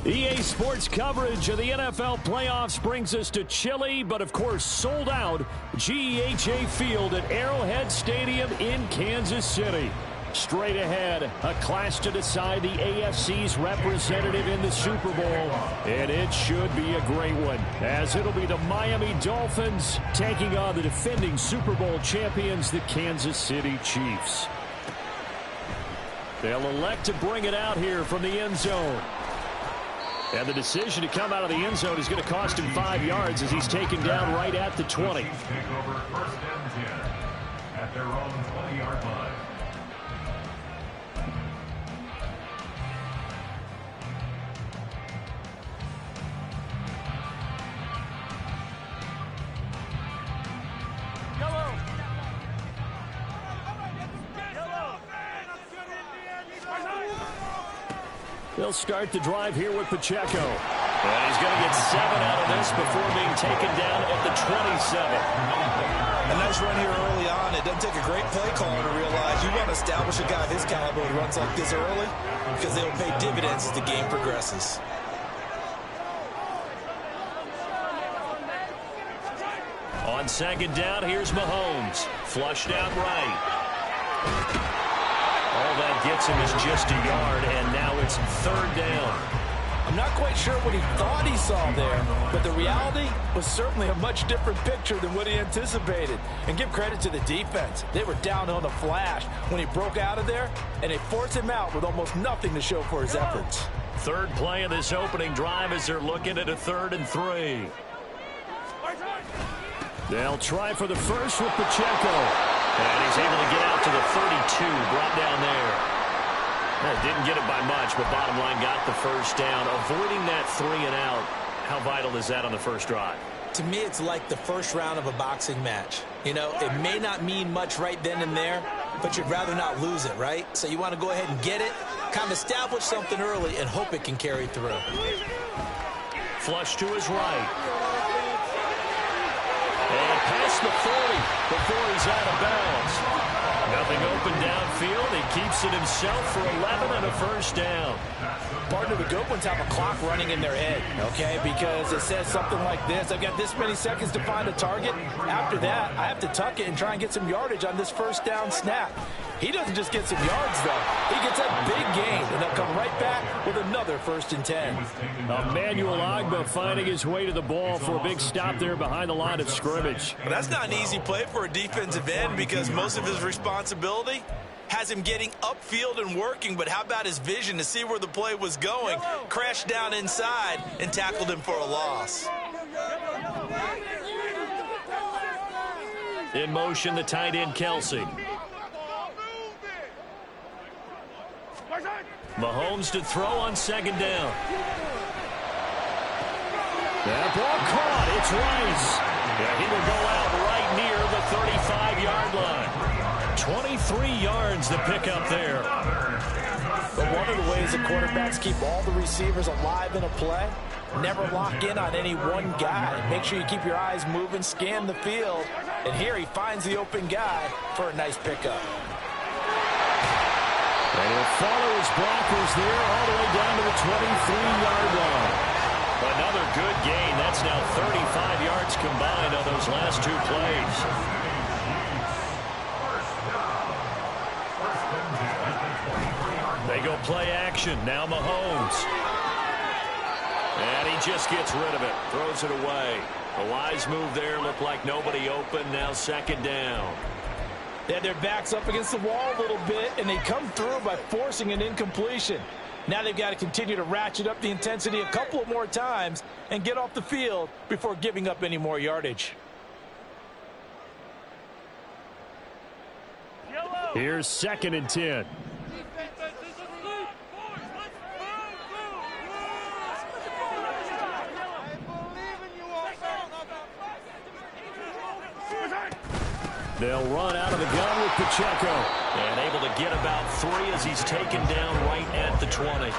EA Sports coverage of the NFL playoffs brings us to chilly, but of course sold out GEHA Field at Arrowhead Stadium in Kansas City. Straight ahead, a clash to decide the AFC's representative in the Super Bowl, and it should be a great one, as it'll be the Miami Dolphins taking on the defending Super Bowl champions, the Kansas City Chiefs. They'll elect to bring it out here from the end zone. And the decision to come out of the end zone is going to cost him 5 yards as he's taken down right at the 20. Take over first and 10 at their own 20-yard line. They'll start the drive here with Pacheco. And he's going to get 7 out of this before being taken down at the 27. A nice run here early on. It doesn't take a great play caller to realize you want to establish a guy of his caliber who runs like this early because they'll pay dividends as the game progresses. On second down, here's Mahomes. Flushed out right. All that gets him is just a yard, and now it's third down. I'm not quite sure what he thought he saw there, but the reality was certainly a much different picture than what he anticipated. And give credit to the defense. They were down on a flash when he broke out of there, and they forced him out with almost nothing to show for his efforts. Third play of this opening drive as they're looking at a 3rd and 3. They'll try for the first with Pacheco. And he's able to get out to the 32, brought down there. Didn't get it by much, but bottom line got the first down. Avoiding that 3 and out, how vital is that on the first drive? To me, it's like the first round of a boxing match. You know, it may not mean much right then and there, but you'd rather not lose it, right? So you want to go ahead and get it, kind of establish something early, and hope it can carry through. Flush to his right. And past the 40 before he's out of bounds. Nothing open downfield. He keeps it himself for 11 and a first down. Partner, the good ones have a clock running in their head, okay? Because it says something like this. I've got this many seconds to find a target. After that, I have to tuck it and try and get some yardage on this first down snap. He doesn't just get some yards, though. He gets a big gain, and they'll come right back with another 1st and 10. Emmanuel Ogbah finding his way to the ball for a big stop there behind the line of scrimmage. Well, that's not an easy play for a defensive end because most of his responsibility has him getting upfield and working, but how about his vision to see where the play was going? Crashed down inside and tackled him for a loss. In motion, the tight end, Kelsey. Mahomes to throw on second down. That ball caught. It's Rice. Yeah, he will go out right near the 35-yard line. 23 yards to pick up there. But one of the ways that quarterbacks keep all the receivers alive in a play, never lock in on any one guy. Make sure you keep your eyes moving, scan the field. And here he finds the open guy for a nice pickup. And he'll follow his blockers there all the way down to the 23-yard line. Another good gain. That's now 35 yards combined on those last 2 plays. They go play action. Now Mahomes. And he just gets rid of it. Throws it away. A wise move there. Looked like nobody open. Now second down. They had their backs up against the wall a little bit, and they come through by forcing an incompletion. Now they've got to continue to ratchet up the intensity a couple of more times and get off the field before giving up any more yardage. Here's 2nd and 10. They'll run out of the gun with Pacheco. And able to get about 3 as he's taken down right at the 20.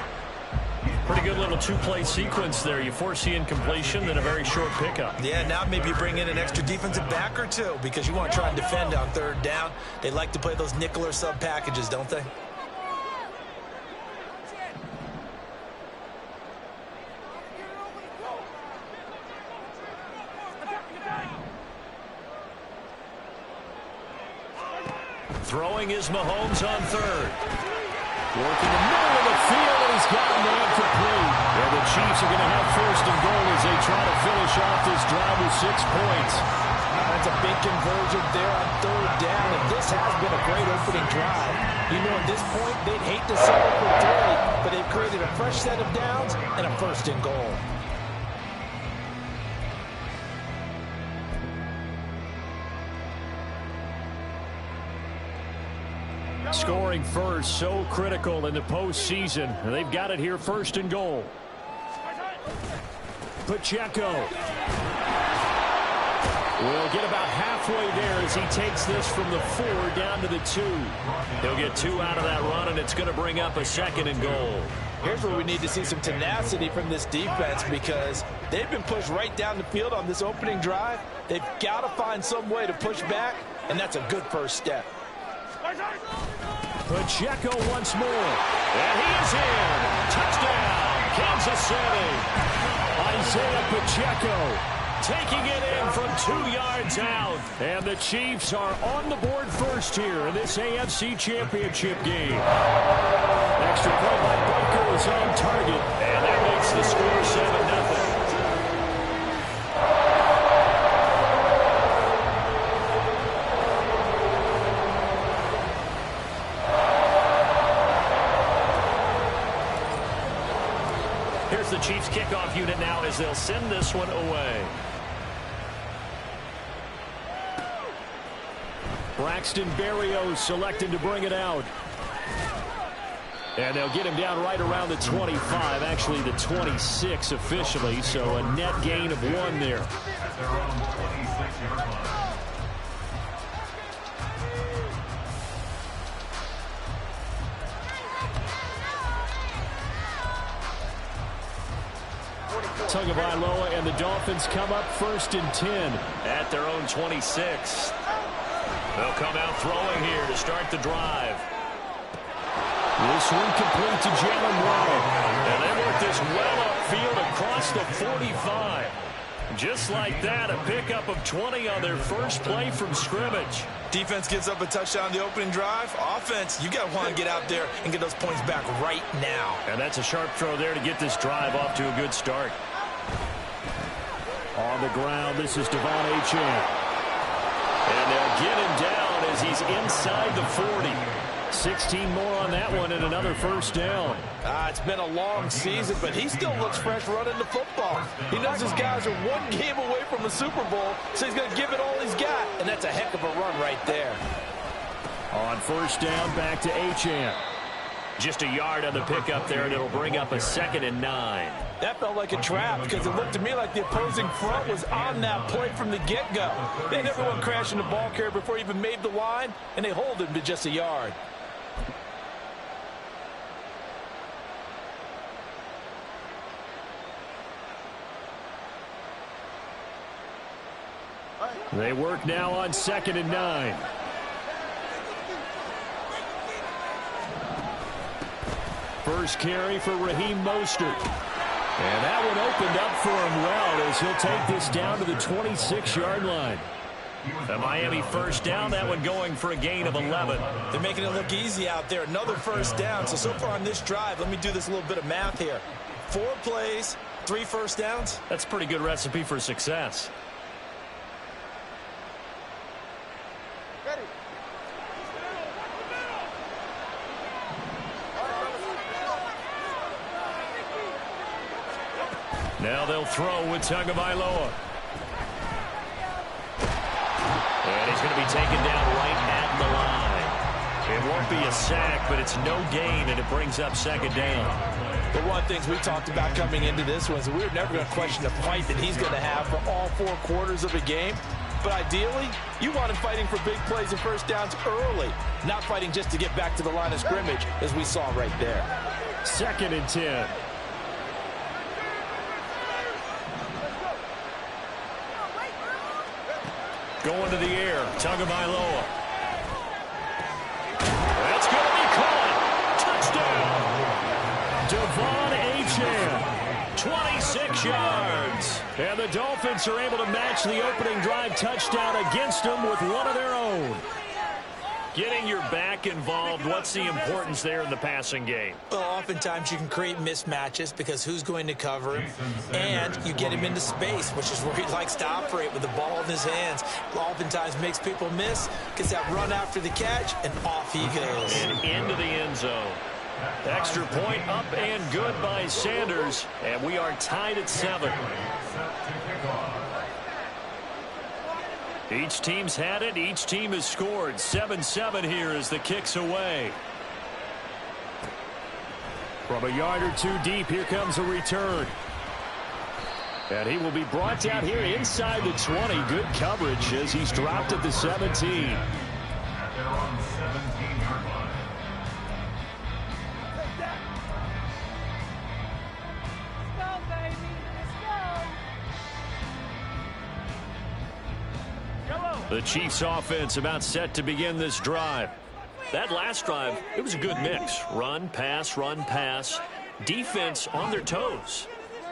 Pretty good little 2-play sequence there. You force the incompletion, then a very short pickup. Yeah, now maybe you bring in an extra defensive back or 2 because you want to try and defend on 3rd down. They like to play those nickel or sub packages, don't they? Throwing is Mahomes on third. Working the middle of the field, and he's got an incomplete. And the Chiefs are going to have first and goal as they try to finish off this drive with 6 points. That's a big conversion there on third down, and this has been a great opening drive. You know, at this point, they'd hate to settle for 3, but they've created a fresh set of downs and a first and goal. Scoring first, so critical in the postseason. They've got it here, first and goal. Pacheco will get about halfway there as he takes this from the 4 down to the 2. He'll get 2 out of that run, and it's going to bring up a second and goal. Here's where we need to see some tenacity from this defense, because they've been pushed right down the field on this opening drive. They've got to find some way to push back, and that's a good first step. Pacheco once more, and he is in. Touchdown, Kansas City. Isaiah Pacheco taking it in from 2 yards out. And the Chiefs are on the board first here in this AFC Championship game. Extra point by Baker is on target, and that makes the score 7-0. Here's the Chiefs kickoff unit now as they'll send this one away. Braxton Berrios selected to bring it out. And they'll get him down right around the 25, actually the 26 officially, so a net gain of 1 there. At their own 26-yard line. Tagovailoa and the Dolphins come up first and 10 at their own 26. They'll come out throwing here to start the drive. This one complete to Jalen Waddle. And they work this well upfield across the 45. Just like that, a pickup of 20 on their first play from scrimmage. Defense gives up a touchdown the opening drive. Offense, you got to want to get out there and get those points back right now. And that's a sharp throw there to get this drive off to a good start. On the ground, this is Devon Achane. And they'll get him down as he's inside the 40. 16 more on that one and another first down. It's been a long season, but he still looks fresh running the football. He knows his guys are 1 game away from the Super Bowl, so he's going to give it all he's got, and that's a heck of a run right there. On first down, back to Achane. Just a yard on the pickup there, and it'll bring up a 2nd and 9. That felt like a trap because it looked to me like the opposing front was on that play from the get-go. They had everyone crashing the ball carrier before he even made the line, and they hold him to just a yard. They work now on 2nd and 9. First carry for Raheem Mostert. And that one opened up for him well as he'll take this down to the 26-yard line. A Miami first down, that one going for a gain of 11. They're making it look easy out there. Another first down. So far on this drive, let me do this little bit of math here. 4 plays, 3 first downs. That's a pretty good recipe for success. Now they'll throw with Tagovailoa. And he's going to be taken down right at the line. It won't be a sack, but it's no gain, and it brings up 2nd down. The one thing we talked about coming into this was we were never going to question the fight that he's going to have for all 4 quarters of a game. But ideally, you want him fighting for big plays and first downs early, not fighting just to get back to the line of scrimmage, as we saw right there. 2nd and 10. Going to the air, Tagovailoa. That's going to be caught. Touchdown. Devon Achane. 26 yards. And the Dolphins are able to match the opening drive touchdown against them with one of their own. Getting your back involved, what's the importance there in the passing game? Well, oftentimes you can create mismatches because who's going to cover him, and you get him into space, which is where he likes to operate with the ball in his hands. Oftentimes makes people miss, gets that run after the catch, and off he goes. And into the end zone. Extra point up and good by Sanders, and we are tied at 7. Each team's had it. Each team has scored. 7-7 here as the kick's away. From a yard or two deep, here comes a return. And he will be brought down here inside the 20. Good coverage as he's dropped at the 17. At their own 17-yard line. The Chiefs offense about set to begin this drive. That last drive, it was a good mix. Run, pass. Defense on their toes.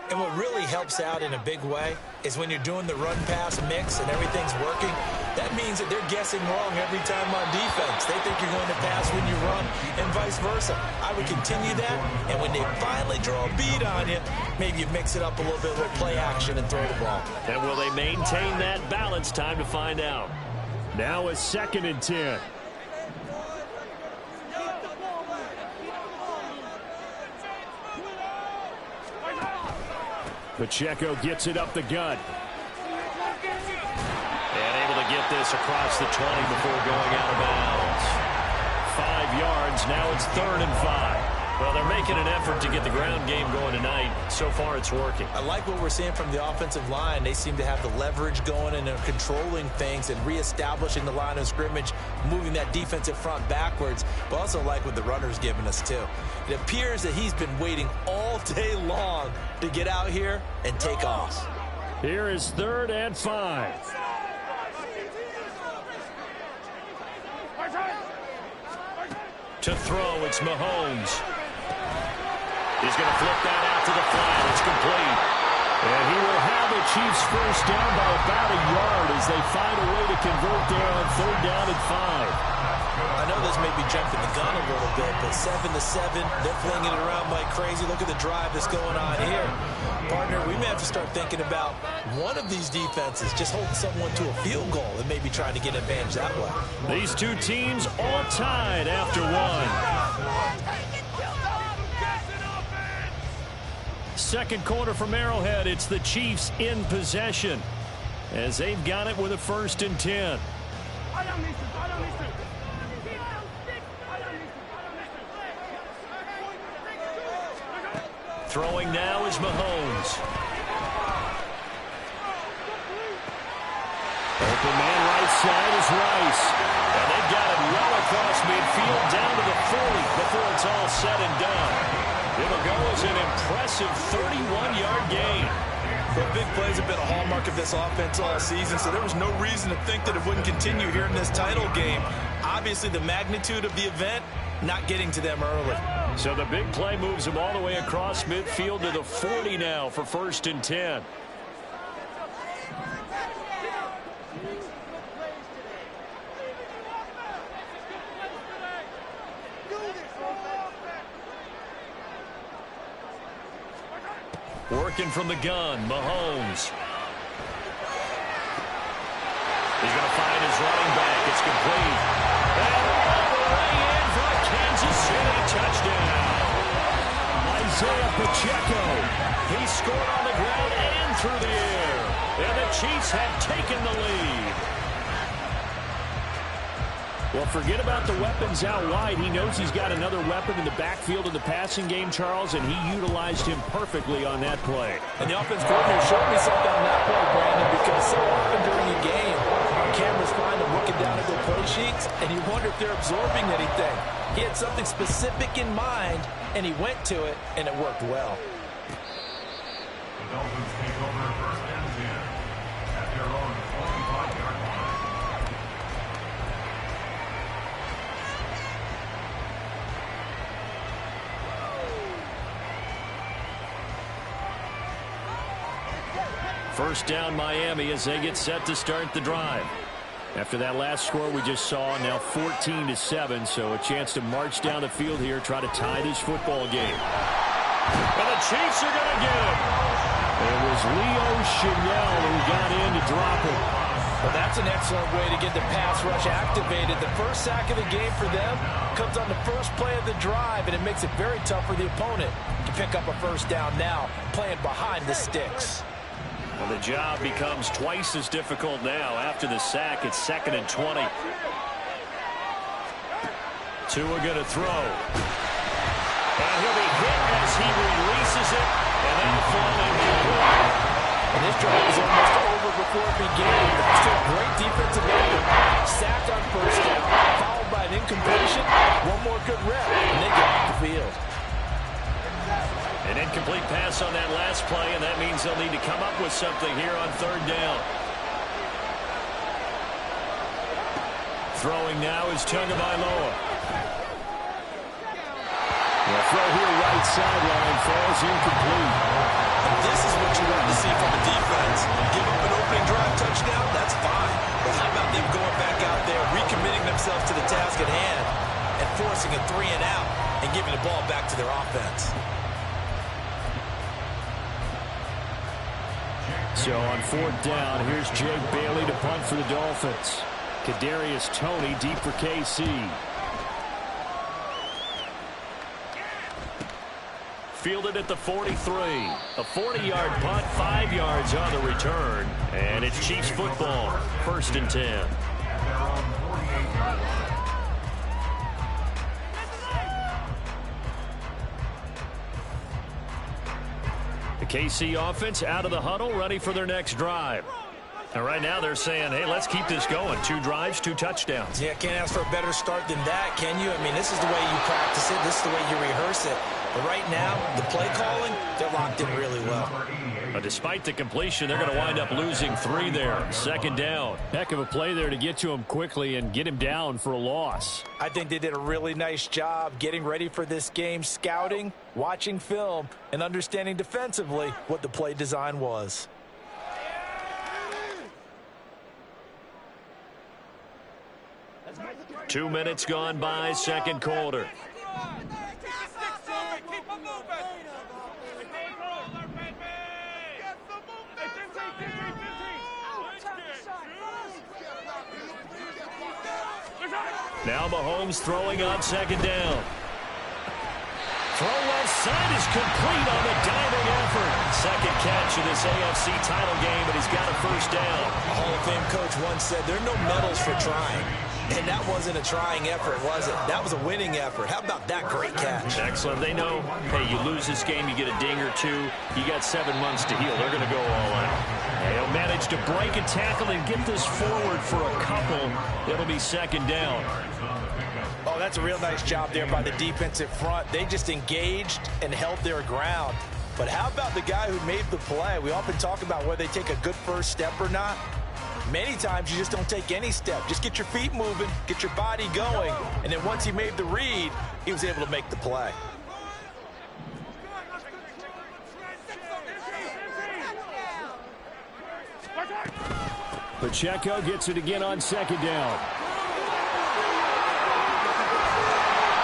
And what really helps out in a big way is when you're doing the run-pass mix and everything's working, that means that they're guessing wrong every time on defense. They think you're going to pass when you run and vice versa. I would continue that, and when they finally draw a bead on you, maybe you mix it up a little bit, a little play action, and throw the ball. And will they maintain that balance? Time to find out. Now a 2nd and 10. Pacheco gets it up the gut. And able to get this across the 20 before going out of bounds. 5 yards. Now it's 3rd and 5. Well, they're making an effort to get the ground game going tonight. So far, it's working. I like what we're seeing from the offensive line. They seem to have the leverage going and they're controlling things and reestablishing the line of scrimmage, moving that defensive front backwards. But also like what the runner's giving us, too. It appears that he's been waiting all day long to get out here and take off. Here is 3rd and 5. To throw, it's Mahomes. He's going to flip that out to the flat. It's complete. And he will have the Chiefs first down by about a yard as they find a way to convert there on 3rd down and 5. I know this may be jumping the gun a little bit, but 7-7, they're flinging it around like crazy. Look at the drive that's going on here. Partner, we may have to start thinking about one of these defenses just holding someone to a field goal and maybe trying to get an advantage that way. These two teams all tied after 1. Second quarter from Arrowhead. It's the Chiefs in possession as they've got it with a 1st and 10. Throwing now is Mahomes. Open man right side is Rice. And they've got it well across midfield down to the 40 before it's all said and done. It'll go as an impressive 31-yard gain. Well, big plays have been a hallmark of this offense all season, so there was no reason to think that it wouldn't continue here in this title game. Obviously, the magnitude of the event not getting to them early. So the big play moves them all the way across midfield to the 40 now for 1st and 10. Working from the gun, Mahomes. He's going to find his running back. It's complete. And all the way in for a Kansas City touchdown. Isaiah Pacheco. He scored on the ground and through the air. And the Chiefs have taken the lead. Well, forget about the weapons out wide. He knows he's got another weapon in the backfield in the passing game, Charles, and he utilized him perfectly on that play. And the offense coordinator showed me something on that play, Brandon, because so often during a game, our cameras find them looking down at their play sheets, and you wonder if they're absorbing anything. He had something specific in mind, and he went to it, and it worked well. The Dolphins take over 1st and 10 at their own 25-yard line. First down Miami as they get set to start the drive. After that last score we just saw, now 14-7, so a chance to march down the field here, try to tie this football game. And the Chiefs are going to get it. It was Leo Chenal who got in to drop it. Well, that's an excellent way to get the pass rush activated. The first sack of the game for them comes on the first play of the drive, and it makes it very tough for the opponent to pick up a first down now, playing behind the sticks. Well, the job becomes twice as difficult now. After the sack, it's 2nd and 20. Tua going to throw. And he'll be hit as he releases it, and that'll fall incomplete. And this drive is almost over before it began. Still great defensive effort. Sacked on first down, followed by an incompletion. One more good rep, and they get off the field. An incomplete pass on that last play, and that means they'll need to come up with something here on 3rd down. Throwing now is Tagovailoa. The throw here right sideline falls incomplete. And this is what you want to see from the defense. Give up an opening drive touchdown, that's fine. But how about them going back out there, recommitting themselves to the task at hand, and forcing a 3-and-out and giving the ball back to their offense? So on 4th down, here's Jake Bailey to punt for the Dolphins. Kadarius Toney deep for KC. Fielded at the 43. A 40-yard punt, 5 yards on the return. And it's Chiefs football, 1st and 10. The KC offense out of the huddle, ready for their next drive. And right now they're saying, hey, let's keep this going. 2 drives, 2 touchdowns. Yeah, can't ask for a better start than that, can you? I mean, this is the way you practice it. This is the way you rehearse it. But right now, the play calling, they're locked in really well. But despite the completion, they're going to wind up losing 3 there. 2nd down. Heck of a play there to get to him quickly and get him down for a loss. I think they did a really nice job getting ready for this game, scouting, watching film, and understanding defensively what the play design was. Two minutes gone by, 2nd quarter. Now Mahomes throwing on 2nd down. Throw left side is complete on the diving effort. 2nd catch of this AFC title game, and he's got a first down. A Hall of Fame coach once said, there are no medals for trying. And that wasn't a trying effort, was it? That was a winning effort. How about that great catch? Excellent. They know, hey, you lose this game, you get a ding or 2. You got 7 months to heal. They're going to go all out. They'll manage to break a tackle and get this forward for a couple. It'll be 2nd down. Oh, that's a real nice job there by the defensive front. They just engaged and held their ground. But how about the guy who made the play? We often talk about whether they take a good first step or not. Many times you just don't take any step. Just get your feet moving, get your body going, and then once he made the read, he was able to make the play. Pacheco gets it again on 2nd down.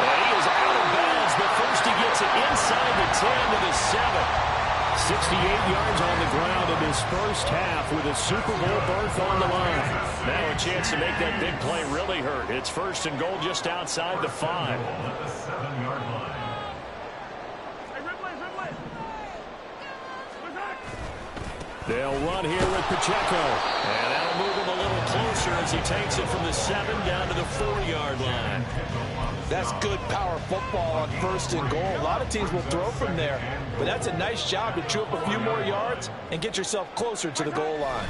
And he is out of bounds, but first he gets it inside the 10 to the 7. 68 yards on the ground in this first half with a Super Bowl berth on the line. Now a chance to make that big play really hurt. It's 1st and goal just outside the 5. They'll run here with Pacheco. And that'll move him a little closer as he takes it from the 7 down to the 4-yard line. That's good power football on 1st and goal. A lot of teams will throw from there, but that's a nice job to chew up a few more yards and get yourself closer to the goal line.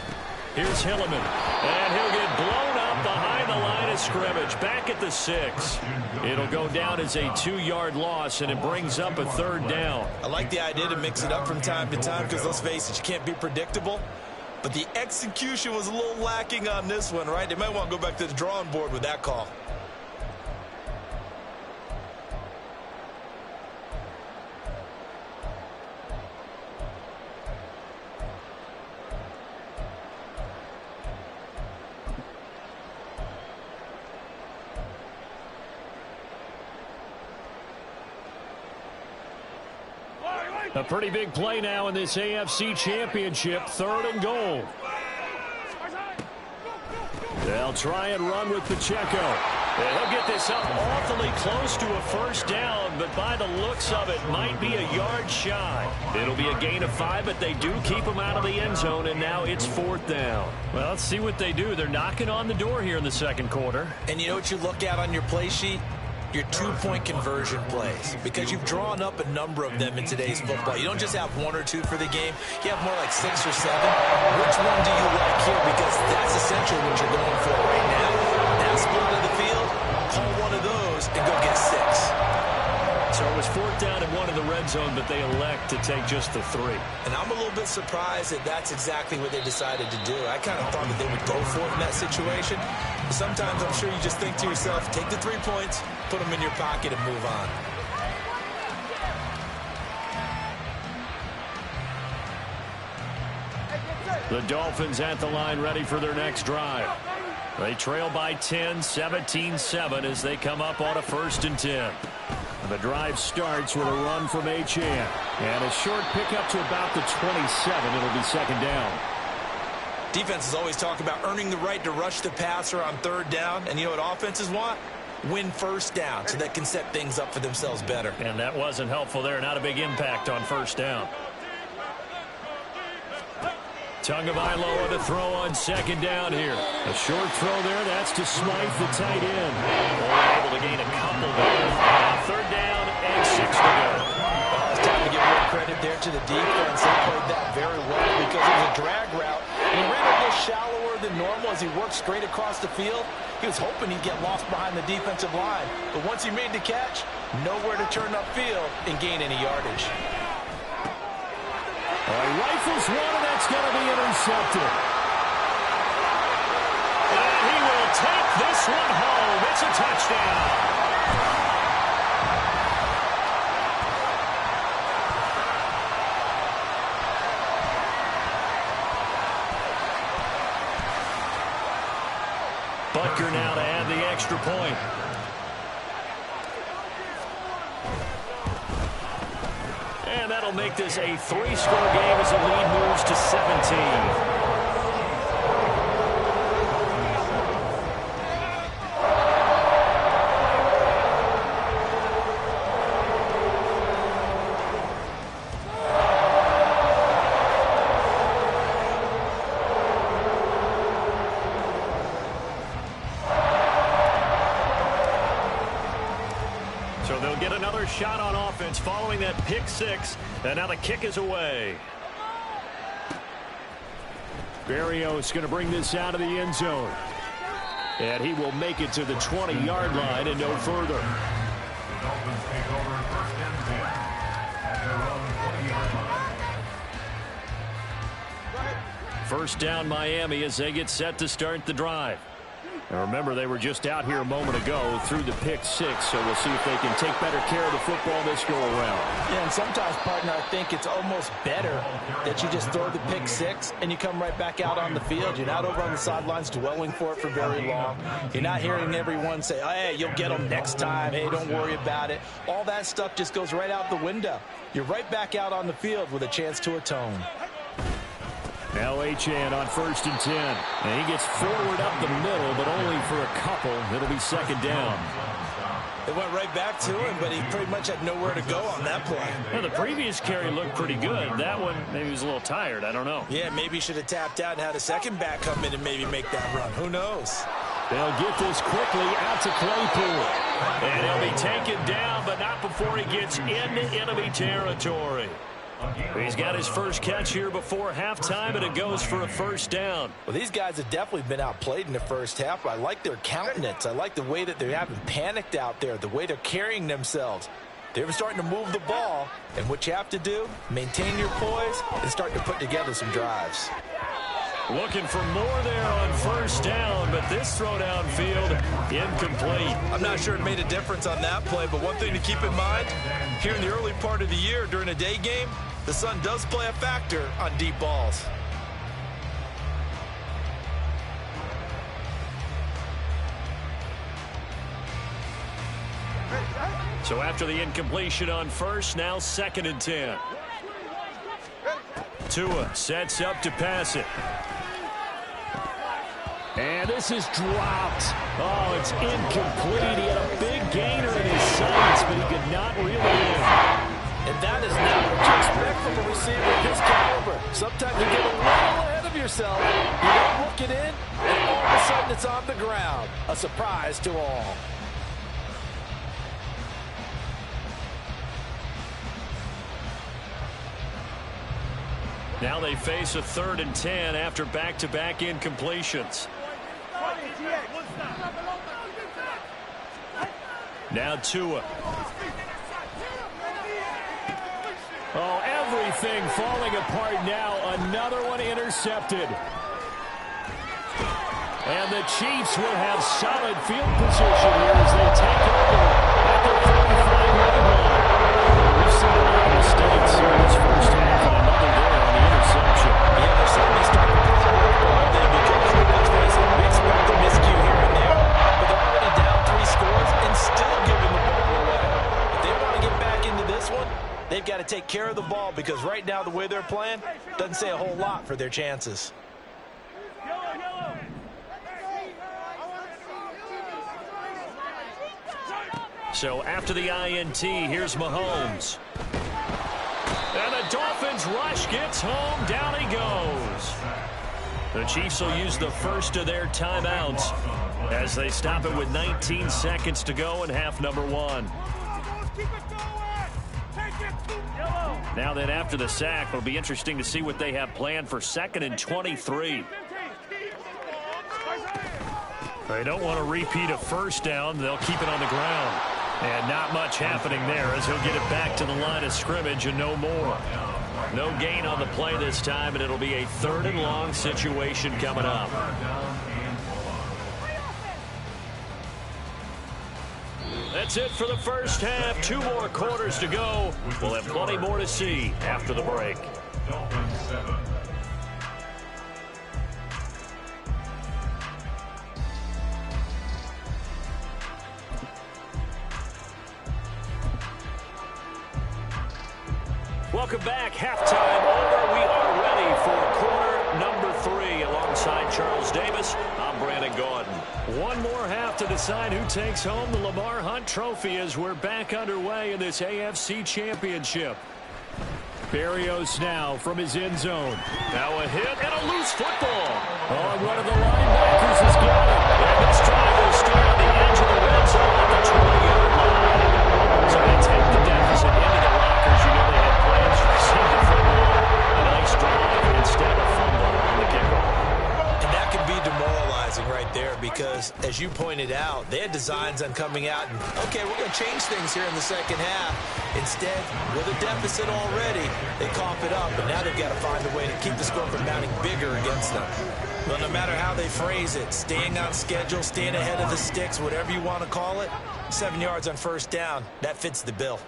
Here's Hilliman, and he'll get blown up behind the line of scrimmage, back at the 6. It'll go down as a 2-yard loss, and it brings up a 3rd down. I like the idea to mix it up from time to time because, let's face it, you can't be predictable. But the execution was a little lacking on this one, right? They might want to go back to the drawing board with that call. A pretty big play now in this AFC Championship, 3rd and goal. They'll try and run with Pacheco. And he'll get this up awfully close to a first down, but by the looks of it, might be a yard shy. It'll be a gain of 5, but they do keep him out of the end zone, and now it's 4th down. Well, let's see what they do. They're knocking on the door here in the second quarter. And you know what you look at on your play sheet? Your 2-point conversion plays, because you've drawn up a number of them in today's football. You don't just have 1 or 2 for the game. You have more like 6 or 7. Which one do you like here? Because that's essentially what you're going for right now. That split of the field, call one of those and go get 6. So it was 4th down and 1 in the red zone, but they elect to take just the 3. And I'm a little bit surprised that that's exactly what they decided to do. I kind of thought that they would go for it in that situation. But sometimes I'm sure you just think to yourself, take the 3 points, put them in your pocket, and move on. The Dolphins at the line ready for their next drive. They trail by 10, 17-7 as they come up on a 1st and 10. The drive starts with a run from Achane. And a short pickup to about the 27. It'll be 2nd down. Defenses always talk about earning the right to rush the passer on 3rd down. And you know what offenses want? Win 1st down so they can set things up for themselves better. And that wasn't helpful there. Not a big impact on 1st down. Tagovailoa to throw on 2nd down here. A short throw there. That's to Smythe, the tight end. Only able to gain a couple there. Now 3rd down and 6 to go. It's time to give more credit there to the defense. They played that very well because it was a drag route. And he ran a little shallower than normal as he worked straight across the field. He was hoping he'd get lost behind the defensive line. But once he made the catch, nowhere to turn upfield and gain any yardage. Rifles one, and that's going to be intercepted. And he will take this one home. It's a touchdown. Butker now to add the extra point. And that'll make this a 3-score game as the lead moves to 17. So they'll get another shot on offense following that pick 6, and now the kick is away. Berrios going to bring this out of the end zone. And he will make it to the 20-yard line and no further. The Dolphins take over 1st and 10 at their own 20-yard line. 1st down Miami as they get set to start the drive. And remember, they were just out here a moment ago through the pick 6, so we'll see if they can take better care of the football this go around. Yeah, and sometimes, partner, I think it's almost better that you just throw the pick 6 and you come right back out on the field. You're not over on the sidelines dwelling for it for very long. You're not hearing everyone say, oh, hey, you'll get them next time. Hey, don't worry about it. All that stuff just goes right out the window. You're right back out on the field with a chance to atone. Now Achane on 1st and 10. And he gets forward up the middle, but only for a couple. It'll be 2nd down. It went right back to him, but he pretty much had nowhere to go on that play. Well, the previous carry looked pretty good. That one, maybe he was a little tired. I don't know. Yeah, maybe he should have tapped out and had a second back come in and maybe make that run. Who knows? They'll get this quickly out to Claypool. And he'll be taken down, but not before he gets into enemy territory. He's got his first catch here before halftime, and it goes for a 1st down. Well, these guys have definitely been outplayed in the first half. I like their countenance. I like the way that they haven't panicked out there, the way they're carrying themselves. They're starting to move the ball, and what you have to do, maintain your poise and start to put together some drives. Looking for more there on 1st down, but this throw downfield incomplete. I'm not sure it made a difference on that play, but one thing to keep in mind, here in the early part of the year during a day game, the sun does play a factor on deep balls. So after the incompletion on 1st, now 2nd and 10. Tua sets up to pass it. And this is dropped. Oh, it's incomplete. He had a big gainer in his sights, but he could not reel it in. And that is not what you expect from a receiver of his caliber. Sometimes you get a little ahead of yourself. You don't look it in, and all of a sudden it's on the ground. A surprise to all. Now they face a 3rd and 10 after back-to-back incompletions. Now Tua. Oh, everything falling apart now. Another one intercepted. And the Chiefs will have solid field position here as they take over at the 45-yard line. We've seen a lot of mistakes here in this first half, and another there on the interception. Yeah, they're certainly starting to put some work behind them because, let's face it, we expect a miscue here and there, but they're already down 3 scores and still giving the ball away. If they want to get back into this one, they've got to take care of the ball because right now the way they're playing doesn't say a whole lot for their chances. So after the INT, here's Mahomes. And the Dolphins rush gets home. Down he goes. The Chiefs will use the first of their timeouts as they stop it with 19 seconds to go in half number 1. Now then, after the sack, it'll be interesting to see what they have planned for 2nd and 23. They don't want to repeat a first down. They'll keep it on the ground. And not much happening there as he'll get it back to the line of scrimmage and no more. No gain on the play this time, and it'll be a 3rd and long situation coming up. That's it for the first half. 2 more quarters to go. We'll have plenty more to see after the break. Welcome back. Halftime over. We are ready for quarter number 3. Alongside Charles Davis, I'm Brandon Gordon. One more half to decide who takes home the Lamar Hunt Trophy as we're back underway in this AFC Championship. Berrios now from his end zone. Now a hit and a loose football. Oh, one of the linebackers has got it. And this drive will start on the edge of the red zone at the 20-yard line. So they take the deficit into the lockers. You know they had plans to receive the football. A nice drive instead of fumble on the kickoff. And that can be demoralizing right there because, as you pointed out, they had designs on coming out and, okay, we're going to change things here in the second half. Instead, with a deficit already, they cough it up, but now they've got to find a way to keep the score from mounting bigger against them. Well, no matter how they phrase it, staying on schedule, staying ahead of the sticks, whatever you want to call it, 7 yards on first down, that fits the bill.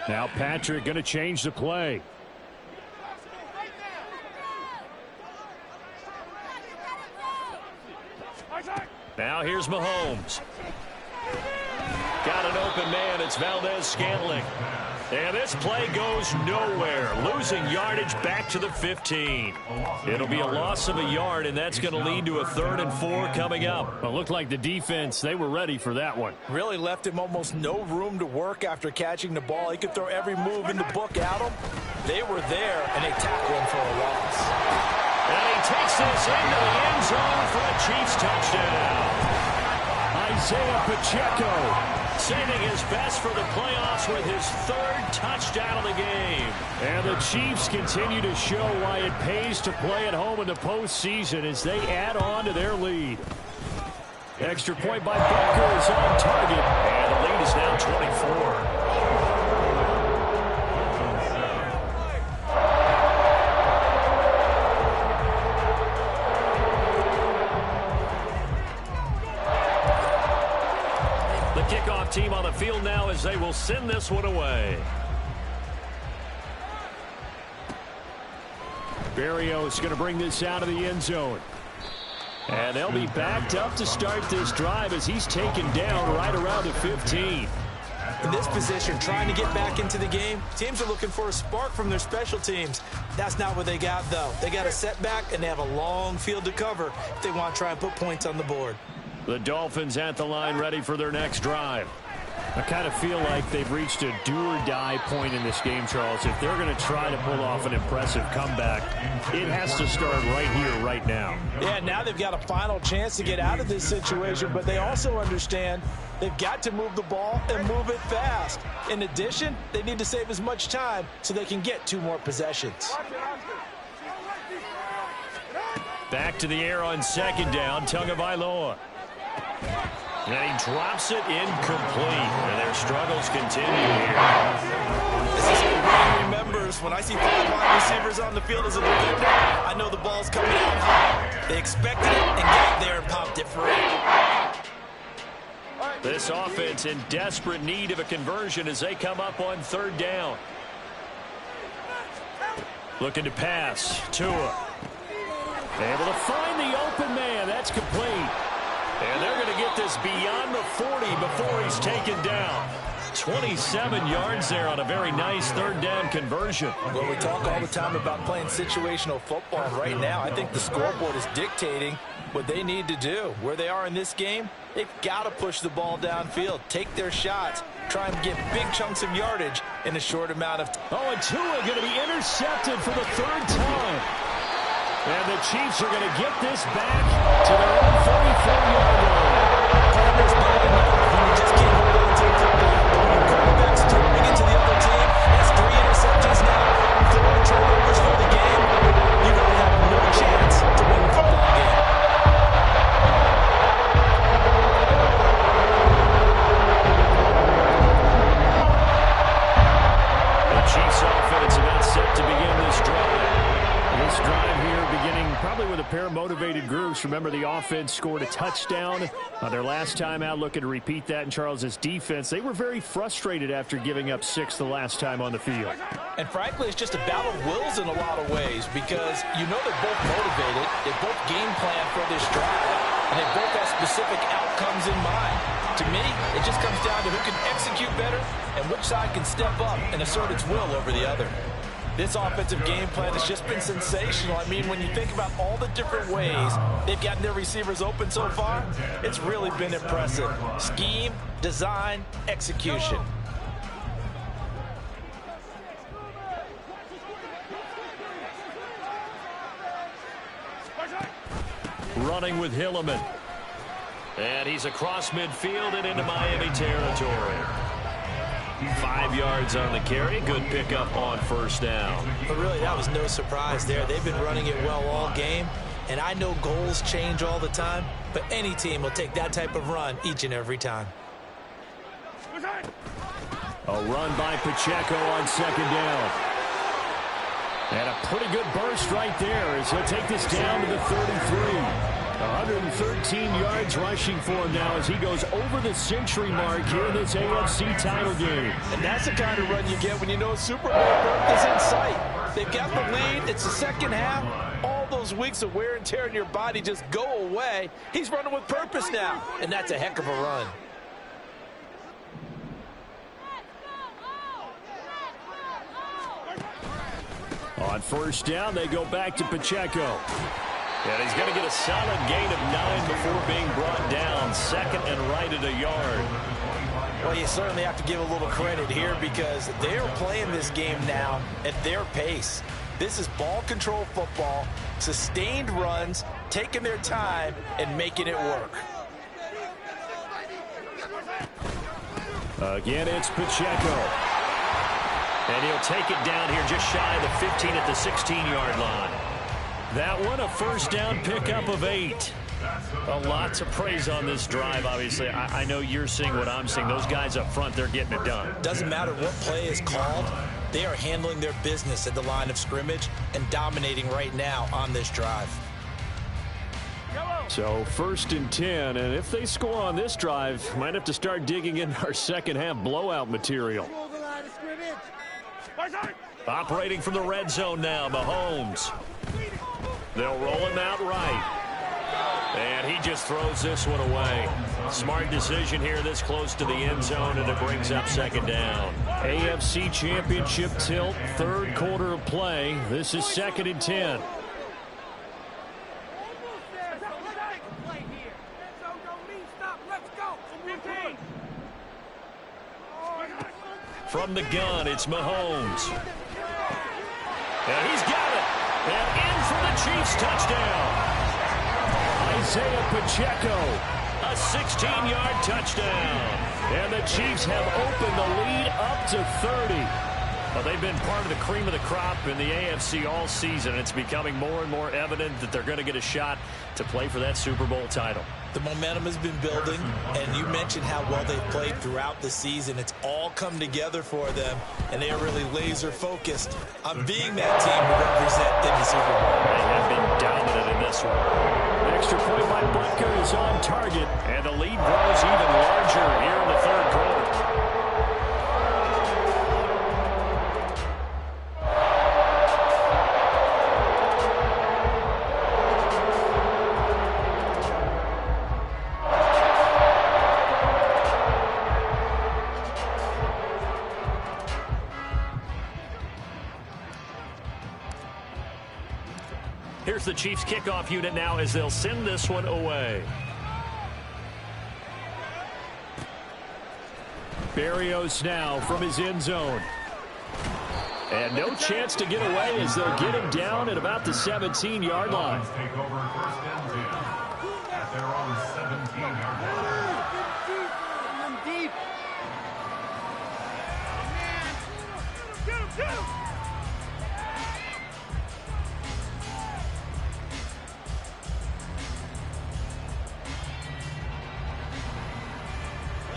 Now Patrick going to change the play. Now here's Mahomes. Got an open man. It's Valdez-Scantling. And this play goes nowhere. Losing yardage back to the 15. It'll be a loss of a yard, and that's going to lead to a 3rd and 4 coming up. Well, it looked like the defense, they were ready for that one. Really left him almost no room to work after catching the ball. He could throw every move in the book at him. They were there, and they tackled him for a loss. And he takes this into the end zone for a Chiefs touchdown. Isaiah Pacheco saving his best for the playoffs with his 3rd touchdown of the game. And the Chiefs continue to show why it pays to play at home in the postseason as they add on to their lead. Extra point by Butker is on target, and the lead is now 24. Kickoff team on the field now as they will send this one away. Berrios going to bring this out of the end zone. And they'll be backed up to start this drive as he's taken down right around the 15. In this position, trying to get back into the game, teams are looking for a spark from their special teams. That's not what they got, though. They got a setback, and they have a long field to cover if they want to try and put points on the board. The Dolphins at the line ready for their next drive. I kind of feel like they've reached a do-or-die point in this game, Charles. If they're going to try to pull off an impressive comeback, it has to start right here, right now. Yeah, now they've got a final chance to get out of this situation, but they also understand they've got to move the ball and move it fast. In addition, they need to save as much time so they can get 2 more possessions. Back to the air on second down, Tagovailoa. And he drops it incomplete. And their struggles continue here. This is what Ryan remembers. When I see 5 wide receivers on the field as a defender, I know the ball's coming out high. They expected it and got there and popped it free. This offense in desperate need of a conversion as they come up on third down. Looking to pass. Tua. Able to find the open man. That's complete. And they're going to get this beyond the 40 before he's taken down. 27 yards there on a very nice third down conversion. Well, we talk all the time about playing situational football. Right now, I think the scoreboard is dictating what they need to do. Where they are in this game, they've got to push the ball downfield, take their shots, try and get big chunks of yardage in a short amount of time. Oh, and Tua going to be intercepted for the 3rd time. And the Chiefs are going to get this back to their own 44-yard line. Partners bad enough. You just can't hold on to the football. Quarterback's throwing it to the other team. That's 3 interceptions now. 4 turnovers for the game. You really have no chance to win the football game. The Chiefs offense about set to begin this drive. This drive here beginning probably with a pair of motivated groups. Remember, the offense scored a touchdown their last time out, looking to repeat that in Charles's defense. They were very frustrated after giving up 6 the last time on the field. And frankly, it's just a battle of wills in a lot of ways because you know they're both motivated. They both game plan for this drive, and they both have specific outcomes in mind. To me, it just comes down to who can execute better and which side can step up and assert its will over the other. This offensive game plan has just been sensational. I mean, when you think about all the different ways they've gotten their receivers open so far, it's really been impressive. Scheme, design, execution. Running with Hilliman. And he's across midfield and into Miami territory. 5 yards on the carry. Good pickup on first down. But really, that was no surprise there. They've been running it well all game. And I know goals change all the time, but any team will take that type of run each and every time. A run by Pacheco on second down. And a pretty good burst right there as he'll take this down to the 33. 113 yards rushing for him now as he goes over the century mark here in this AFC title game. And that's the kind of run you get when you know Super Bowl berth is in sight. They've got the lead. It's the second half. All those weeks of wear and tear in your body just go away. He's running with purpose now, and that's a heck of a run. On first down, they go back to Pacheco. And he's going to get a solid gain of 9 before being brought down. Second and right at a yard. Well, you certainly have to give a little credit here because they're playing this game now at their pace. This is ball control football, sustained runs, taking their time, and making it work. Again, it's Pacheco. And he'll take it down here just shy of the 15 at the 16-yard line. That one, a first down pickup of 8. A lot to praise on this drive, obviously. I know you're seeing what I'm seeing. Those guys up front, they're getting it done. Doesn't matter what play is called. They are handling their business at the line of scrimmage and dominating right now on this drive. So 1st and 10, and if they score on this drive, might have to start digging in our second half blowout material. Operating from the red zone now, Mahomes. They'll roll him out right. And he just throws this one away. Smart decision here this close to the end zone, and it brings up second down. AFC Championship tilt, third quarter of play. This is 2nd and 10. From the gun, it's Mahomes. And he's got it. And in for the Chiefs touchdown. Isaiah Pacheco, a 16-yard touchdown. And the Chiefs have opened the lead up to 30. Well, they've been part of the cream of the crop in the AFC all season. It's becoming more and more evident that they're going to get a shot to play for that Super Bowl title. The momentum has been building, and you mentioned how well they've played throughout the season. It's all come together for them, and they are really laser-focused on being that team to represent in the Super Bowl. They have been dominant in this one. Extra point by Butker is on target, and the lead grows even larger here in the third quarter. Here's the Chiefs kickoff unit now as they'll send this one away. Berrios now from his end zone. And no chance to get away as they'll get him down at about the 17-yard line. Take over 1st and 10 at their own 17-yard line.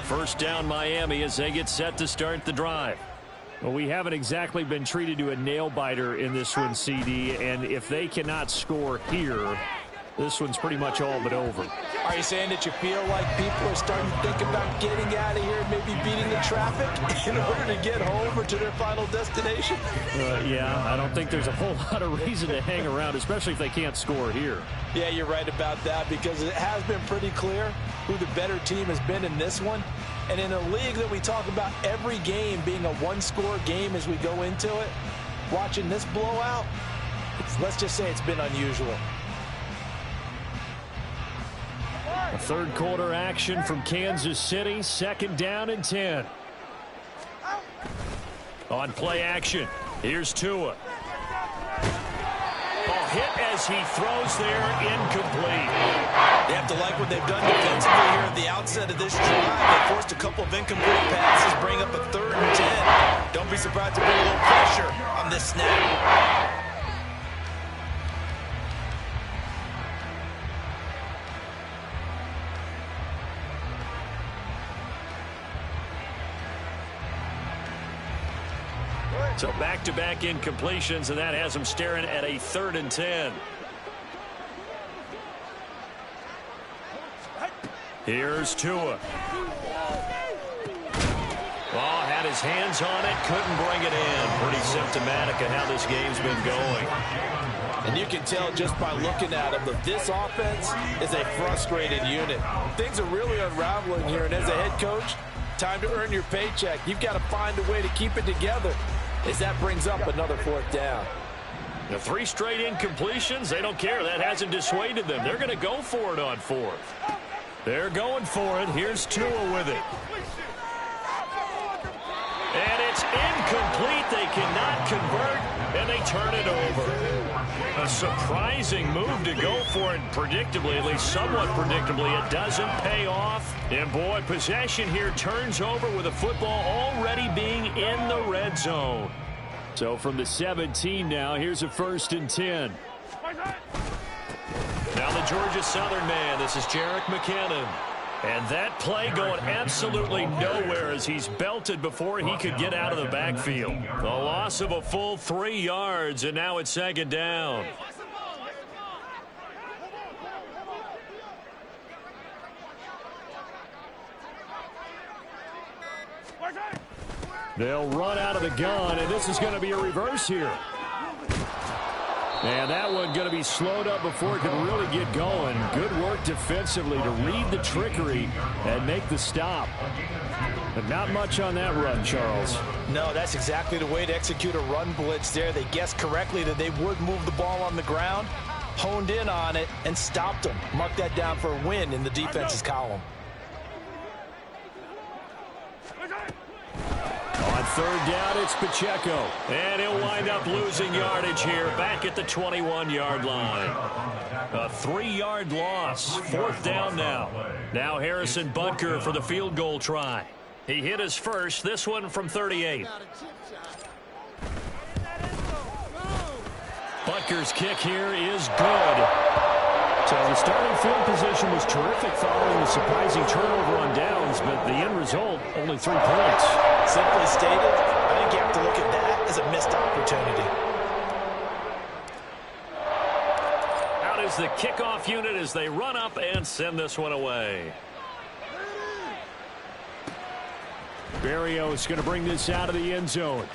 First down Miami as they get set to start the drive. Well, we haven't exactly been treated to a nail-biter in this one, CD, and if they cannot score here, this one's pretty much all but over. Are you saying that you feel like people are starting to think about getting out of here, maybe beating the traffic in order to get home or to their final destination? Yeah, I don't think there's a whole lot of reason to hang around, especially if they can't score here. Yeah, you're right about that, because it has been pretty clear who the better team has been in this one. And in a league that we talk about every game being a one-score game as we go into it, watching this blowout, let's just say it's been unusual. A third quarter action from Kansas City, 2nd down and 10. On play action, here's Tua. Ball hit as he throws there, incomplete. They have to like what they've done defensively here at the outset of this drive. They forced a couple of incomplete passes, bring up a 3rd and 10. Don't be surprised to bring a little pressure on this snap. So back-to-back incompletions, and that has them staring at a 3rd and 10. Here's Tua. Oh, had his hands on it, couldn't bring it in. Pretty symptomatic of how this game's been going. And you can tell just by looking at him that this offense is a frustrated unit. Things are really unraveling here, and as a head coach, time to earn your paycheck. You've got to find a way to keep it together as that brings up another 4th down. The 3 straight incompletions, they don't care. That hasn't dissuaded them. They're going to go for it on 4th. They're going for it. Here's Tua with it. And it's incomplete. They cannot convert, and they turn it over. A surprising move to go for it predictably, at least somewhat predictably. It doesn't pay off. And, boy, possession here turns over with the football already being in the red zone. So from the 17 now, here's a 1st and 10. Now the Georgia Southern man, this is Jerick McKinnon. And that play going absolutely nowhere as he's belted before he could get out of the backfield. A loss of a full 3 yards, and now it's 2nd down. They'll run out of the gun, and this is going to be a reverse here. And that one going to be slowed up before it could really get going. Good work defensively to read the trickery and make the stop. But not much on that run, Charles. No, that's exactly the way to execute a run blitz there. They guessed correctly that they would move the ball on the ground, honed in on it, and stopped them. Mark that down for a win in the defense's column. On third down, it's Pacheco. And he'll wind up losing yardage here back at the 21-yard line. A 3-yard loss. Fourth down now. Now Harrison Butker for the field goal try. He hit his first, this one from 38. Butker's kick here is good. So the starting field position was terrific following the surprising turnover on downs, but the end result, only 3 points. Simply stated, I think you have to look at that as a missed opportunity. Out is the kickoff unit as they run up and send this one away. Berrios going to bring this out of the end zone.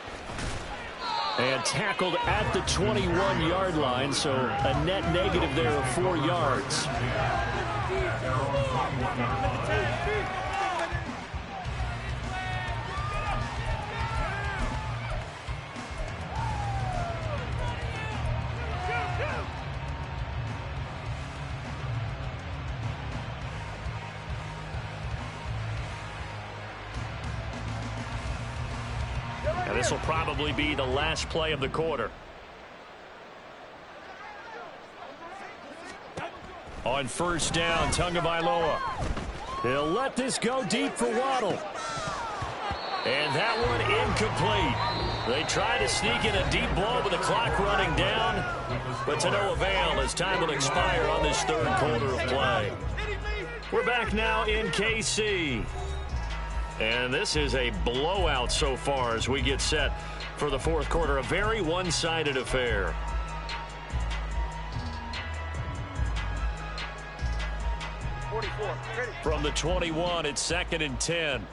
And tackled at the 21-yard line, so a net negative there of 4 yards. And this will probably be the last play of the quarter. On first down, Tagovailoa. He'll let this go deep for Waddle. And that one incomplete. They try to sneak in a deep ball with the clock running down, but to no avail as time will expire on this third quarter of play. We're back now in KC. And this is a blowout so far as we get set for the fourth quarter. A very one-sided affair. From the 21, it's 2nd and 10.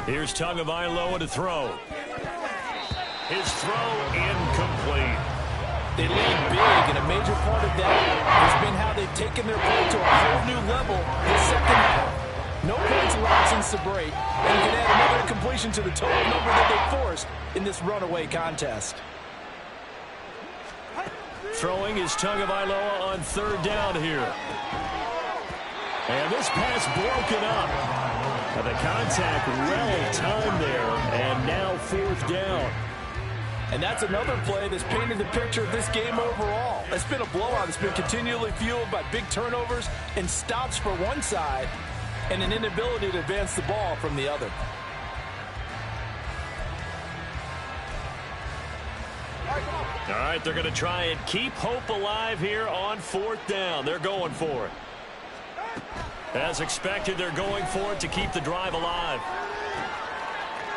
Here's Tagovailoa to throw. His throw incomplete. They lead big, and a major part of that has been how they've taken their play to a whole new level this second half. No points allowed since the break, and you can add another incompletion to the total number that they forced in this runaway contest. Throwing is Tagovailoa on third down here. And this pass broken up. And the contact well timed there, and now fourth down. And that's another play that's painted the picture of this game overall. It's been a blowout. It's been continually fueled by big turnovers and stops for one side and an inability to advance the ball from the other. All right, they're going to try and keep hope alive here on fourth down. They're going for it. As expected, they're going for it to keep the drive alive.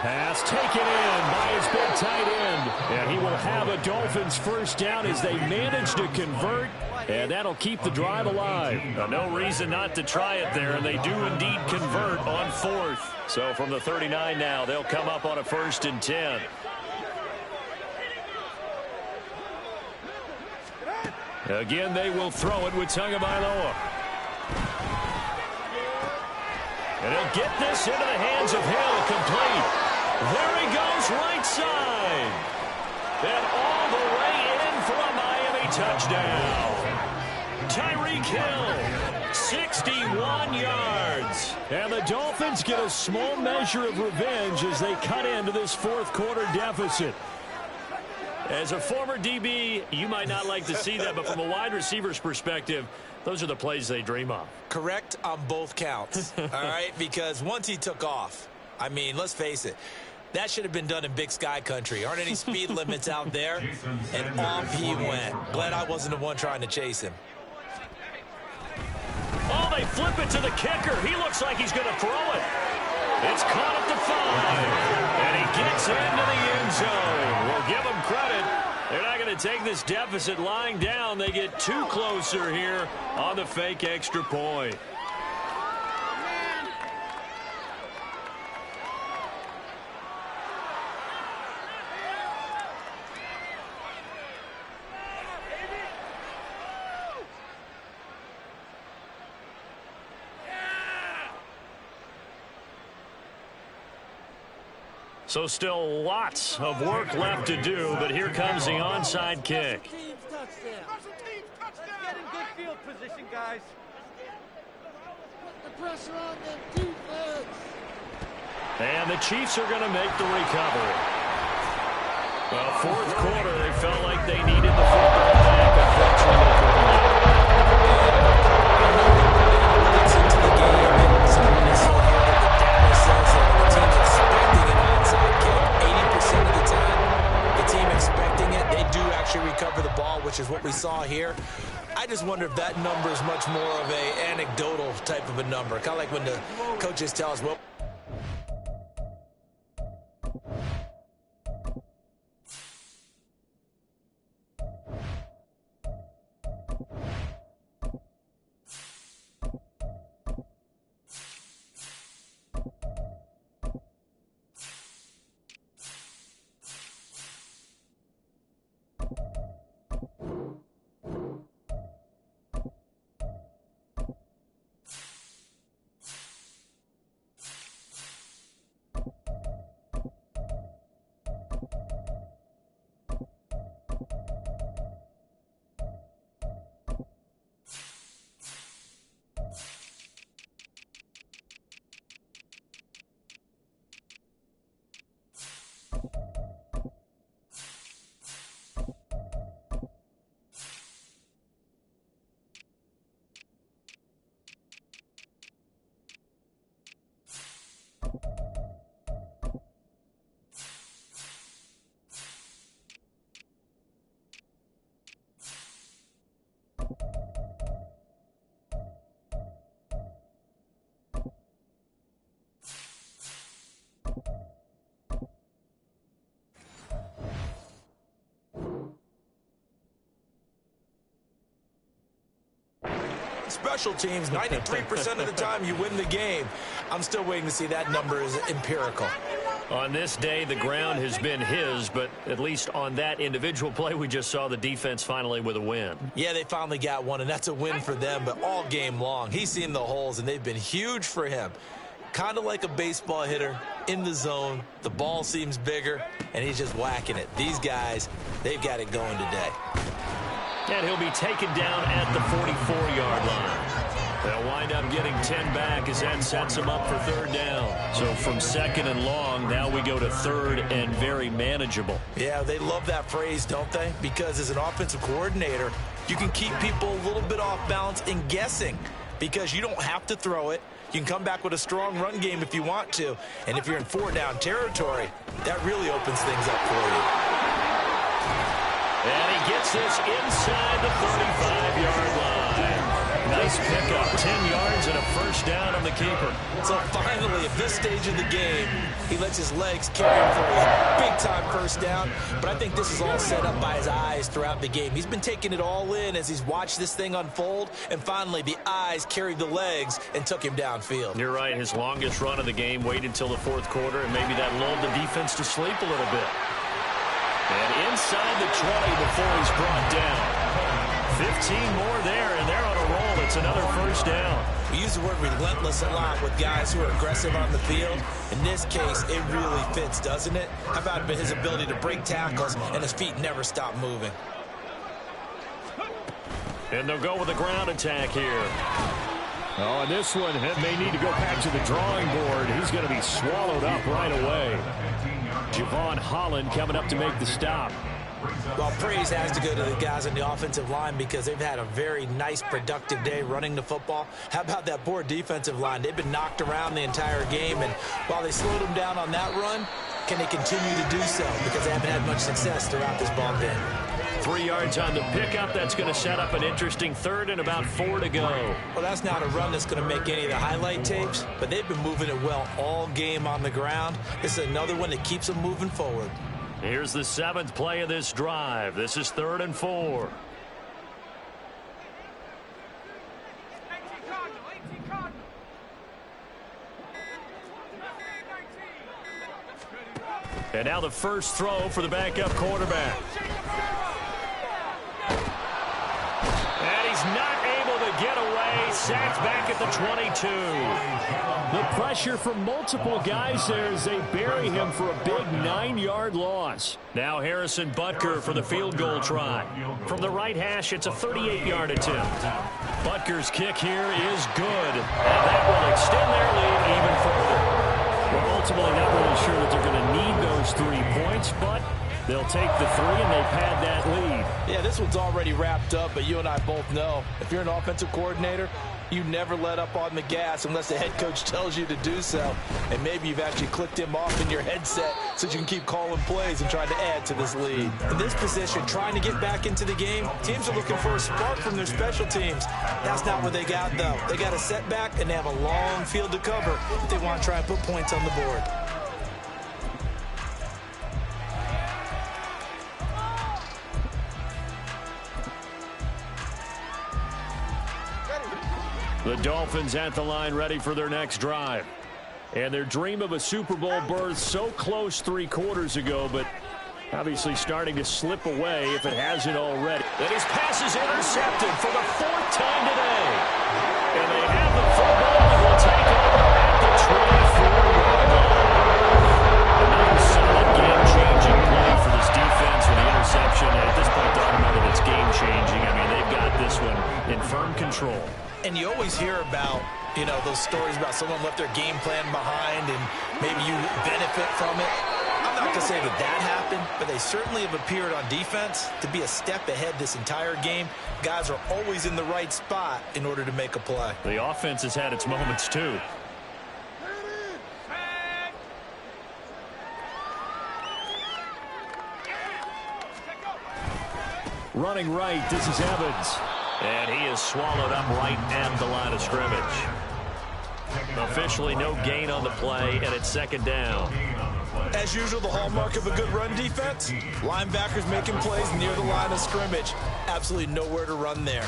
Pass taken in by his big tight end. And he will have a Dolphins first down as they manage to convert. And that'll keep the drive alive. No reason not to try it there. And they do indeed convert on fourth. So from the 39 now, they'll come up on a 1st and 10. Again, they will throw it with Tagovailoa. And he'll get this into the hands of Hill, complete. There he goes, right side. And all the way in for a Miami touchdown. Tyreek Hill, 61 yards. And the Dolphins get a small measure of revenge as they cut into this fourth quarter deficit. As a former DB, you might not like to see that, but from a wide receiver's perspective, those are the plays they dream of. Correct on both counts, all right? Because once he took off, I mean, let's face it, that should have been done in Big Sky country. Aren't any speed limits out there? And off he went. Glad I wasn't the one trying to chase him. Oh, they flip it to the kicker. He looks like he's going to throw it. It's caught at the 5. And he gets into the end zone. We'll give him credit. They're not going to take this deficit lying down. They get too closer here on the fake extra point. So still lots of work left to do, but here comes the onside kick. Get in good field position, guys. Put the pressure on them defense. And the Chiefs are going to make the recovery. Well, fourth quarter, they felt like they needed the football back. Unfortunately, they couldn't get it. Gets into the game, and someone is so here that the data says that the team's expecting an onside kick. 80% of the time, the team expecting it, they do actually recover the ball, which is what we saw here. I just wonder if that number is much more of a anecdotal type of a number. Kind of like when the coaches tell us, well, special teams, 93% of the time you win the game. I'm still waiting to see that number is empirical. On this day, the ground has been his, but at least on that individual play, we just saw the defense finally with a win. Yeah, they finally got one, and that's a win for them, but all game long, he's seen the holes, and they've been huge for him. Kind of like a baseball hitter in the zone. The ball seems bigger, and he's just whacking it. These guys, they've got it going today. And he'll be taken down at the 44-yard line. They'll wind up getting 10 back as that sets them up for third down. So from second and long, now we go to third and very manageable. Yeah, they love that phrase, don't they? Because as an offensive coordinator, you can keep people a little bit off balance and guessing because you don't have to throw it. You can come back with a strong run game if you want to. And if you're in four-down territory, that really opens things up for you. And he gets this inside the 35-yard line. Nice pickup, 10 yards and a first down on the keeper. So finally, at this stage of the game, he lets his legs carry him for a big-time first down. But I think this is all set up by his eyes throughout the game. He's been taking it all in as he's watched this thing unfold. And finally, the eyes carried the legs and took him downfield. You're right. His longest run of the game waited until the fourth quarter, and maybe that lulled the defense to sleep a little bit. And inside the 20 before he's brought down. 15 more there, and they're on a roll. It's another first down. We use the word relentless a lot with guys who are aggressive on the field. In this case, it really fits, doesn't it? How about his ability to break tackles and his feet never stop moving? And they'll go with a ground attack here. Oh, and this one may need to go back to the drawing board. He's going to be swallowed up right away. Javon Holland coming up to make the stop. Well, praise has to go to the guys on the offensive line because they've had a very nice, productive day running the football. How about that poor defensive line? They've been knocked around the entire game, and while they slowed them down on that run, can they continue to do so? Because they haven't had much success throughout this ball game. 3 yards on the pickup. That's going to set up an interesting third and about 4 to go. Well, that's not a run that's going to make any of the highlight tapes, but they've been moving it well all game on the ground. This is another one that keeps them moving forward. Here's the 7th play of this drive. This is 3rd and 4. And now the first throw for the backup quarterback. And he's not able to get away. Sacked back at the 22. The pressure from multiple guys there as they bury him for a big 9-yard loss. Now Harrison Butker for the field goal try. From the right hash, it's a 38-yard attempt. Butker's kick here is good. And that will extend their lead even further. We're ultimately not really sure that they're going to need those 3 points, but they'll take the 3 and they pad that lead. Yeah, this one's already wrapped up, but you and I both know if you're an offensive coordinator, you never let up on the gas unless the head coach tells you to do so. And maybe you've actually clicked him off in your headset so you can keep calling plays and trying to add to this lead. In this position, trying to get back into the game, teams are looking for a spark from their special teams. That's not what they got, though. They got a setback, and they have a long field to cover if they want to try and put points on the board. The Dolphins at the line ready for their next drive. And their dream of a Super Bowl berth so close 3 quarters ago, but obviously starting to slip away if it hasn't already. And his pass is intercepted for the 4th time today. And they have the football and will take over at the 24-yard line. Another solid game-changing play for this defense with the interception. And at this point, I don't know that it's game-changing. I mean, they've got this one in firm control. And you always hear about, those stories about someone left their game plan behind and maybe you benefit from it. I'm not going to say that happened, but they certainly have appeared on defense to be a step ahead this entire game. Guys are always in the right spot in order to make a play. The offense has had its moments, too. Running right, this is Evans. And he is swallowed up right at the line of scrimmage. Officially no gain on the play, and it's 2nd down. As usual, the hallmark of a good run defense, linebackers making plays near the line of scrimmage. Absolutely nowhere to run there.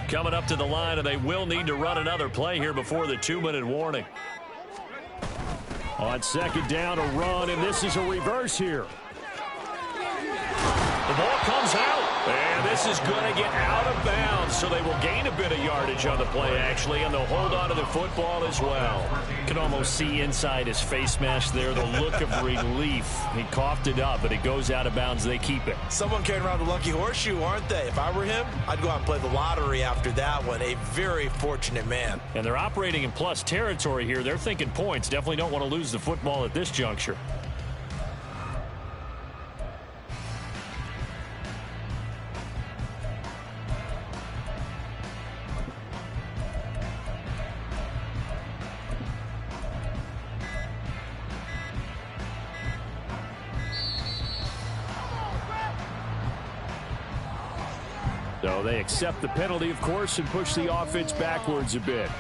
Coming up to the line, and they will need to run another play here before the 2-minute warning. On 2nd down, a run, and this is a reverse here. The ball comes out, and this is going to get out of bounds, so they will gain a bit of yardage on the play, actually, and they'll hold on to the football as well. You can almost see inside his face mask there the look of relief. He coughed it up, but it goes out of bounds. They keep it. Someone carrying around the lucky horseshoe, aren't they? If I were him, I'd go out and play the lottery after that one. A very fortunate man. And they're operating in plus territory here. They're thinking points. Definitely don't want to lose the football at this juncture. So they accept the penalty, of course, and push the offense backwards a bit.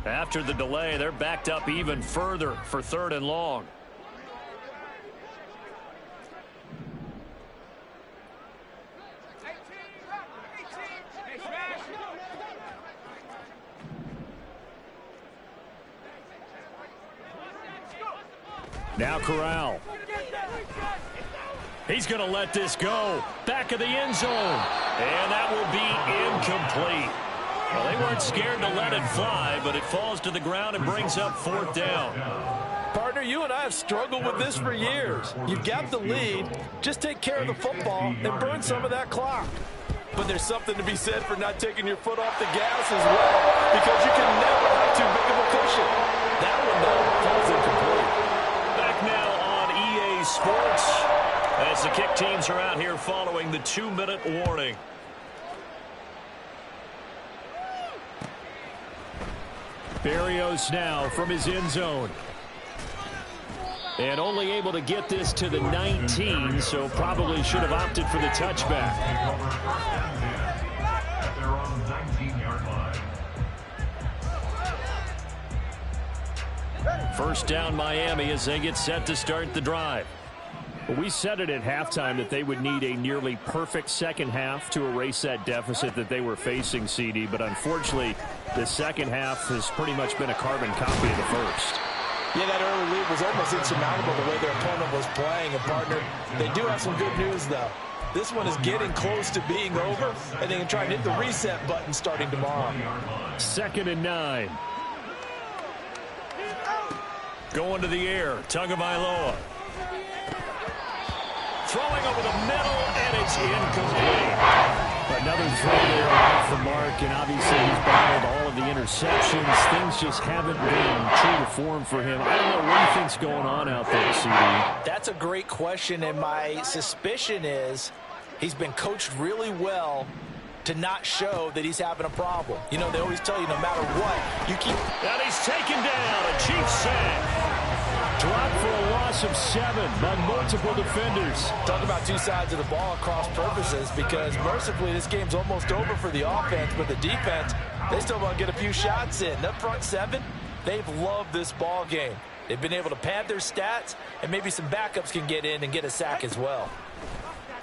After the delay, they're backed up even further for 3rd and long. Now Corral. He's going to let this go. Back of the end zone. And that will be incomplete. Well, they weren't scared to let it fly, but it falls to the ground and brings up 4th down. Partner, you and I have struggled with this for years. You've got the lead. Just take care of the football and burn some of that clock. But there's something to be said for not taking your foot off the gas as well, because you can never have too big of a cushion. That one, though, falls incomplete. Back now on EA Sports as the kick teams are out here following the 2-minute warning. Berrios now from his end zone. And only able to get this to the 19, so probably should have opted for the touchback. At their own 19-yard line. First down Miami as they get set to start the drive. We said it at halftime that they would need a nearly perfect second half to erase that deficit that they were facing, CD. But unfortunately, the second half has pretty much been a carbon copy of the first. Yeah, that early lead was almost insurmountable the way their opponent was playing. And, partner, they do have some good news, though. This one is getting close to being over, and they can try and hit the reset button starting tomorrow. 2nd and 9. Going to the air, Tagovailoa. Throwing over the middle, and it's incomplete. Another throw there off the mark, and obviously he's battled all of the interceptions. Things just haven't been true to form for him. I don't know what you think's going on out there, CD. That's a great question, and my suspicion is he's been coached really well to not show that he's having a problem. You know, they always tell you no matter what, you keep... And he's taken down, a Chiefs sack. Dropped for a loss of 7 by multiple defenders. Talk about two sides of the ball across purposes, because mercifully this game's almost over for the offense, but the defense, they still want to get a few shots in. That front 7, they've loved this ball game. They've been able to pad their stats, and maybe some backups can get in and get a sack as well.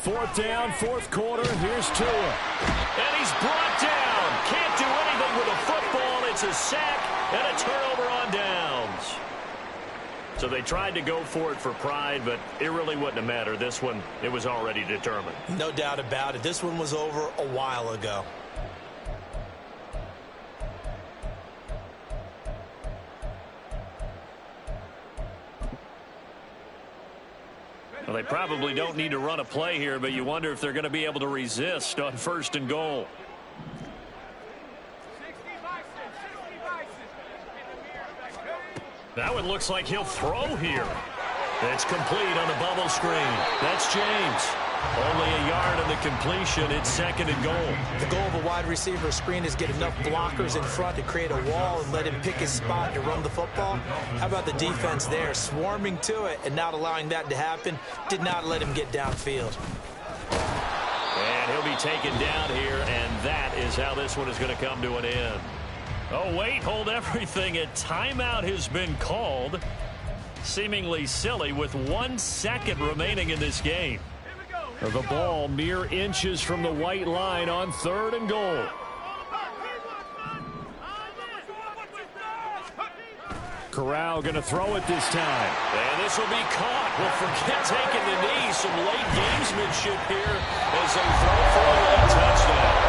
4th down, 4th quarter. Here's Tua. And he's brought down. Can't do anything with a football. It's a sack and a turnover on downs. So they tried to go for it for pride, but it really wouldn't have mattered. This one, it was already determined. No doubt about it. This one was over a while ago. Well, they probably don't need to run a play here, but you wonder if they're going to be able to resist on 1st and goal. That one looks like he'll throw here. It's complete on the bubble screen. That's James. Only a yard on the completion. It's 2nd and goal. The goal of a wide receiver screen is get enough blockers in front to create a wall and let him pick his spot to run the football. How about the defense there, swarming to it and not allowing that to happen? Did not let him get downfield. And he'll be taken down here, and that is how this one is going to come to an end. Oh, wait, hold everything. A timeout has been called. Seemingly silly with 1 second remaining in this game. The ball mere inches from the white line on 3rd and goal. Corral going to throw it this time. And this will be caught. Well, forget taking the knee. Some late gamesmanship here as they throw for a late touchdown.